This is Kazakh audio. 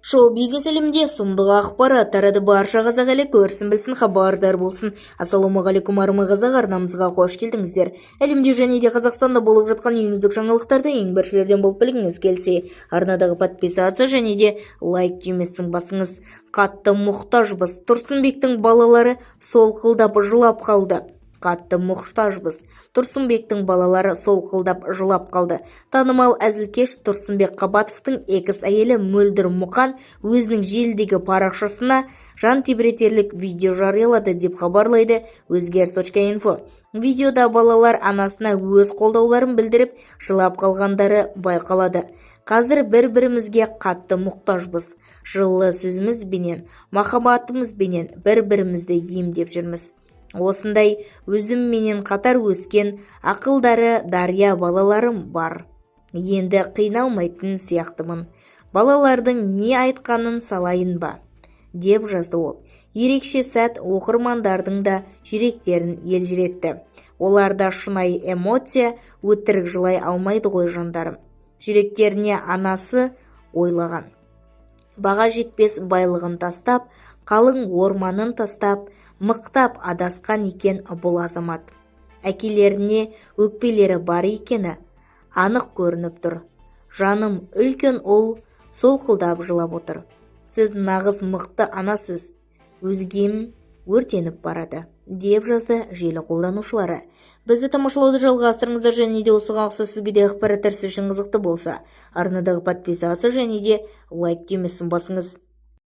Шоу-бизнес әлемінде сұмдық ақпарат тарады, барша қазақ елі көрсін білсін, хабардар болсын. Ассалаумағалейкум, армы қазақ, арнамызға қош келдіңіздер. Әлемде және де Қазақстанда болып жатқан ең үздік жаңалықтарды ең біріншілерден болып білгіңіз келсе, арнадағы подписация және де лайк түймесін басыңыз. Қатты мұқтажбыз. Тұрсынбектің балалары солқылдап жылап қалды. Қатты мұқтажбыз. Тұрсынбектің балалары солқылдап жылап қалды. Танымал әзілкеш Тұрсынбек Қабатовтың экс әйелі Мөлдір Мұқан өзінің желідегі парақшасына жан тебіретерлік видео жариялады деп хабарлайды өзгеріс.инфо. Видеода балалар анасына өз қолдауларын білдіріп жылап қалғандары байқалады. Қазір бір-бірімізге қатты мұқтажбыз. Жылы сөзімізбенен, махаббатымызбенен бір-бірімізді емдеп жүрміз. Осындай өзімменен қатар өскен ақылдары дария балаларым бар. Енді қиналмайтын сияқтымын. Балалардың не айтқанын салайын ба? Деп жазды ол. Ерекше сәт оқырмандардың да жүректерін елжіретті. Оларда шынайы эмоция, өтірік жылай алмайды ғой жандарым. Жүректеріне анасы ойлаған. Баға жетпес байлығын тастап, қалың орманын тастап, мықтап адасқан екен бұл азамат. Әкелеріне өкпелері бар екені анық көрініп тұр. Жаным үлкен ұл солқылдап жылап отыр. Сіз нағыз мықты анасыз. Өзгем өртеніп барады, деп жазды желі қолданушылары. Бізді тамашалауды жалғастырыңыздар, және де осыған ұқсас сізге де ақпараттар сіз үшін қызықты болса, арнадағы подписация және де лайк түймесін басыңыз.